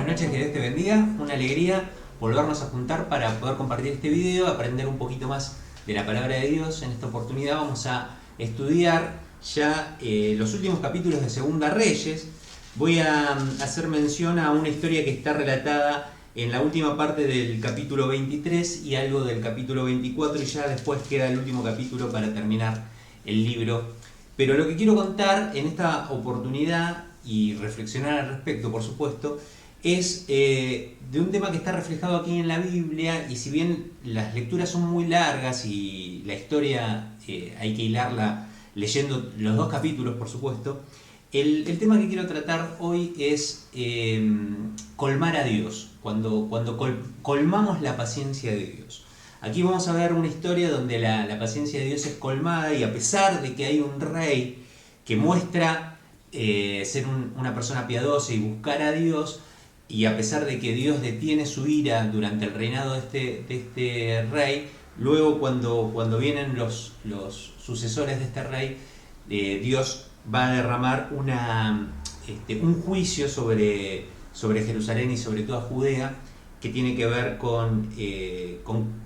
Buenas noches, que Dios te bendiga. Una alegría volvernos a juntar para poder compartir este video, aprender un poquito más de la palabra de Dios. En esta oportunidad vamos a estudiar ya los últimos capítulos de Segunda Reyes. Voy a hacer mención a una historia que está relatada en la última parte del capítulo 23 y algo del capítulo 24, y ya después queda el último capítulo para terminar el libro. Pero lo que quiero contar en esta oportunidad y reflexionar al respecto, por supuesto, es de un tema que está reflejado aquí en la Biblia, y si bien las lecturas son muy largas y la historia hay que hilarla leyendo los dos capítulos, por supuesto, el tema que quiero tratar hoy es colmar a Dios, cuando colmamos la paciencia de Dios. Aquí vamos a ver una historia donde la paciencia de Dios es colmada, y a pesar de que hay un rey que muestra ser una persona piadosa y buscar a Dios, y a pesar de que Dios detiene su ira durante el reinado de este rey, luego cuando vienen los sucesores de este rey, Dios va a derramar un juicio sobre Jerusalén y sobre toda Judea, que tiene que ver con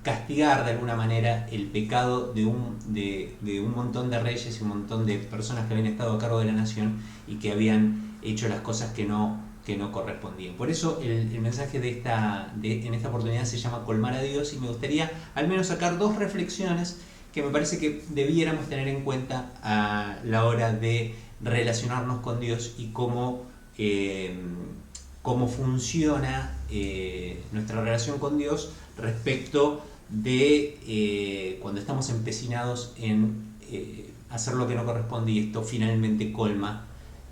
castigar de alguna manera el pecado de un montón de reyes y un montón de personas que habían estado a cargo de la nación y que habían hecho las cosas que no correspondían. Por eso el mensaje en esta oportunidad se llama colmar a Dios, y me gustaría al menos sacar dos reflexiones que me parece que debiéramos tener en cuenta a la hora de relacionarnos con Dios y cómo funciona nuestra relación con Dios respecto de cuando estamos empecinados en hacer lo que no corresponde, y esto finalmente colma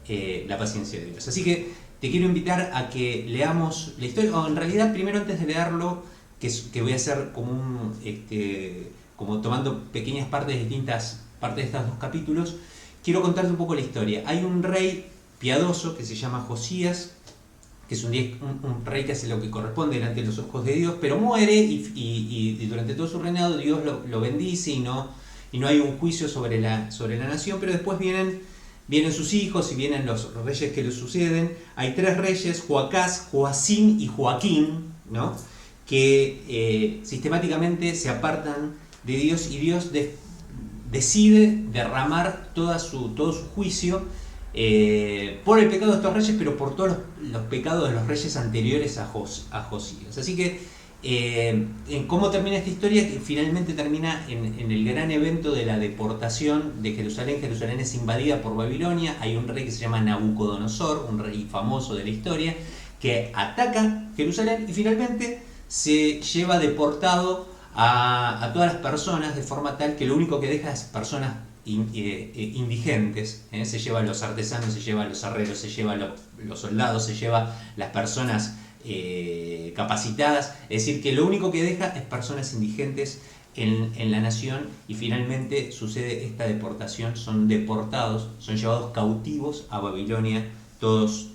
la paciencia de Dios. Así que te quiero invitar a que leamos la historia, o en realidad primero, antes de leerlo, que voy a hacer como tomando pequeñas partes, distintas partes de estos dos capítulos, quiero contarte un poco la historia. Hay un rey piadoso que se llama Josías, que es un rey que hace lo que corresponde delante de los ojos de Dios, pero muere, y durante todo su reinado Dios lo bendice, y no hay un juicio sobre la nación. Pero después vienen sus hijos y vienen los reyes que le suceden. Hay tres reyes: Joacás, Joacim y Joaquín, ¿no?, que sistemáticamente se apartan de Dios, y Dios decide derramar todo su juicio por el pecado de estos reyes, pero por todos los pecados de los reyes anteriores a Josías. Así que en cómo termina esta historia, que finalmente termina en el gran evento de la deportación de Jerusalén. Jerusalén es invadida por Babilonia. Hay un rey que se llama Nabucodonosor, un rey famoso de la historia, que ataca Jerusalén y finalmente se lleva deportado a todas las personas, de forma tal que lo único que deja es personas indigentes. Se lleva a los artesanos, se lleva a los herreros, se lleva a los soldados, se lleva las personas capacitadas. Es decir, que lo único que deja es personas indigentes en la nación, y finalmente sucede esta deportación. Son deportados, son llevados cautivos a Babilonia todas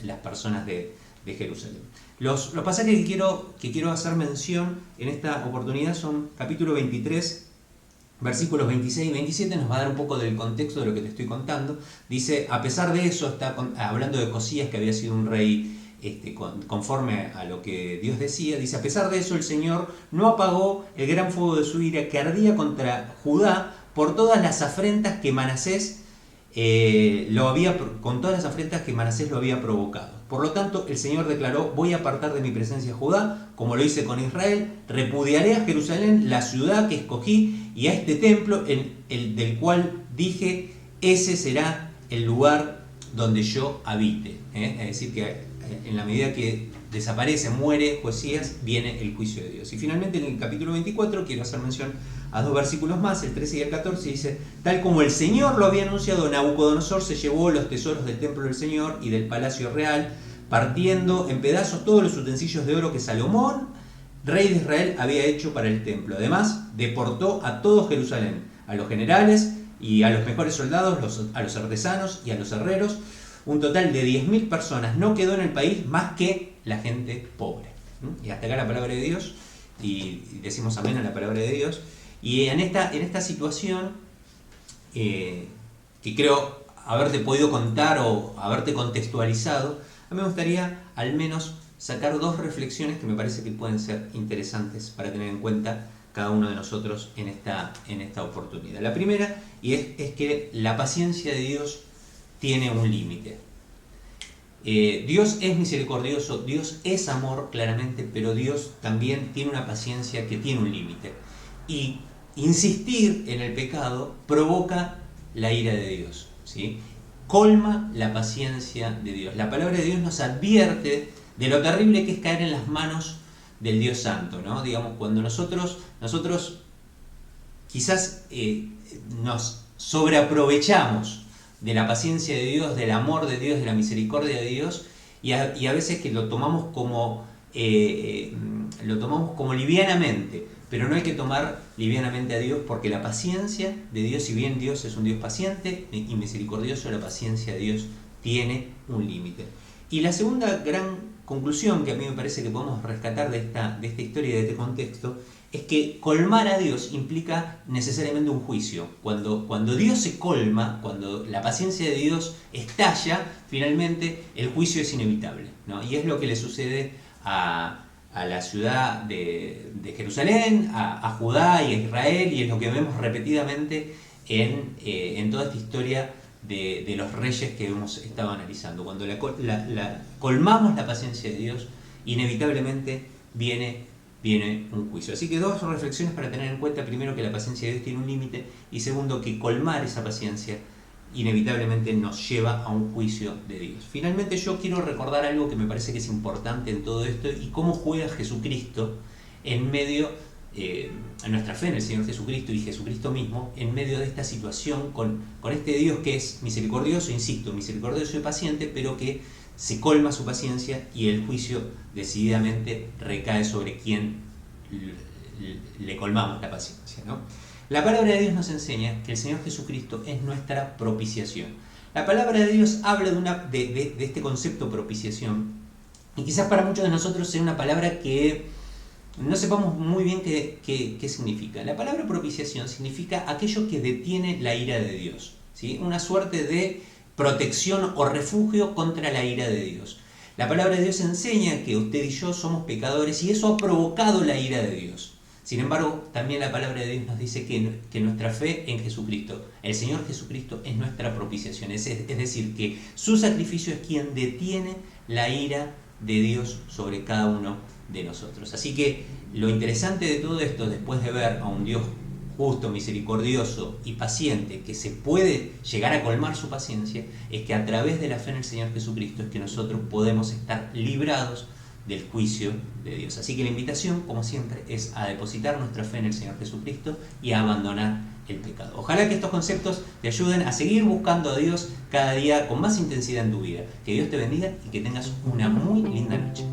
las personas de Jerusalén. Los pasajes que quiero hacer mención en esta oportunidad son capítulo 23, versículos 26 y 27. Nos va a dar un poco del contexto de lo que te estoy contando. Dice: a pesar de eso, está hablando de Josías, que había sido un rey conforme a lo que Dios decía. Dice: a pesar de eso, el Señor no apagó el gran fuego de su ira, que ardía contra Judá por todas las afrentas que Manasés lo había provocado. Por lo tanto, el Señor declaró: voy a apartar de mi presencia a Judá, como lo hice con Israel. Repudiaré a Jerusalén, la ciudad que escogí, y a este templo del cual dije: ese será el lugar donde yo habite. Es decir, que en la medida que desaparece, muere Josías, viene el juicio de Dios. Y finalmente, en el capítulo 24 quiero hacer mención a dos versículos más, el 13 y el 14. Dice: tal como el Señor lo había anunciado, Nabucodonosor se llevó los tesoros del templo del Señor y del palacio real, partiendo en pedazos todos los utensilios de oro que Salomón, rey de Israel, había hecho para el templo. Además, deportó a todo Jerusalén, a los generales y a los mejores soldados, a los artesanos y a los herreros. Un total de 10.000 personas. No quedó en el país más que la gente pobre. Y hasta acá la palabra de Dios, y decimos amén a la palabra de Dios. Y en esta situación, que creo haberte podido contar o haberte contextualizado, a A mí me gustaría al menos sacar dos reflexiones que me parece que pueden ser interesantes para tener en cuenta cada uno de nosotros en esta oportunidad. La primera es que la paciencia de Dios tiene un límite. Dios es misericordioso, Dios es amor claramente, pero Dios también tiene una paciencia que tiene un límite. Y insistir en el pecado provoca la ira de Dios, ¿sí? Colma la paciencia de Dios. La palabra de Dios nos advierte de lo terrible que es caer en las manos del Dios Santo, ¿no? Digamos, cuando nosotros quizás nos sobreaprovechamos de la paciencia de Dios, del amor de Dios, de la misericordia de Dios, y a veces que lo tomamos como livianamente, pero no hay que tomar livianamente a Dios, porque la paciencia de Dios, si bien Dios es un Dios paciente y misericordioso, la paciencia de Dios tiene un límite. Y la segunda gran conclusión que a mí me parece que podemos rescatar de esta historia y de este contexto es que colmar a Dios implica necesariamente un juicio. Cuando Dios se colma, cuando la paciencia de Dios estalla, finalmente el juicio es inevitable, ¿no? Y es lo que le sucede a la ciudad de Jerusalén, a Judá y a Israel, y es lo que vemos repetidamente en toda esta historia de los reyes que hemos estado analizando. Cuando colmamos la paciencia de Dios, inevitablemente viene un juicio. Así que dos reflexiones para tener en cuenta: primero, que la paciencia de Dios tiene un límite, y segundo, que colmar esa paciencia inevitablemente nos lleva a un juicio de Dios. Finalmente, yo quiero recordar algo que me parece que es importante en todo esto, y cómo juega Jesucristo en medio, a nuestra fe en el Señor Jesucristo y Jesucristo mismo, en medio de esta situación con este Dios que es misericordioso, insisto, misericordioso y paciente, pero que se colma su paciencia y el juicio decididamente recae sobre quien le colmamos la paciencia, ¿no? La palabra de Dios nos enseña que el Señor Jesucristo es nuestra propiciación. La palabra de Dios habla de este concepto propiciación, y quizás para muchos de nosotros sea una palabra que no sepamos muy bien qué significa. La palabra propiciación significa aquello que detiene la ira de Dios, ¿sí? Una suerte de protección o refugio contra la ira de Dios. La palabra de Dios enseña que usted y yo somos pecadores, y eso ha provocado la ira de Dios. Sin embargo, también la palabra de Dios nos dice que nuestra fe en Jesucristo, el Señor Jesucristo, es nuestra propiciación. Es decir, que su sacrificio es quien detiene la ira de Dios sobre cada uno de nosotros. Así que lo interesante de todo esto, después de ver a un Dios justo, misericordioso y paciente, que se puede llegar a colmar su paciencia, es que a través de la fe en el Señor Jesucristo es que nosotros podemos estar librados del juicio de Dios. Así que la invitación, como siempre, es a depositar nuestra fe en el Señor Jesucristo y a abandonar el pecado. Ojalá que estos conceptos te ayuden a seguir buscando a Dios cada día con más intensidad en tu vida. Que Dios te bendiga y que tengas una muy linda noche.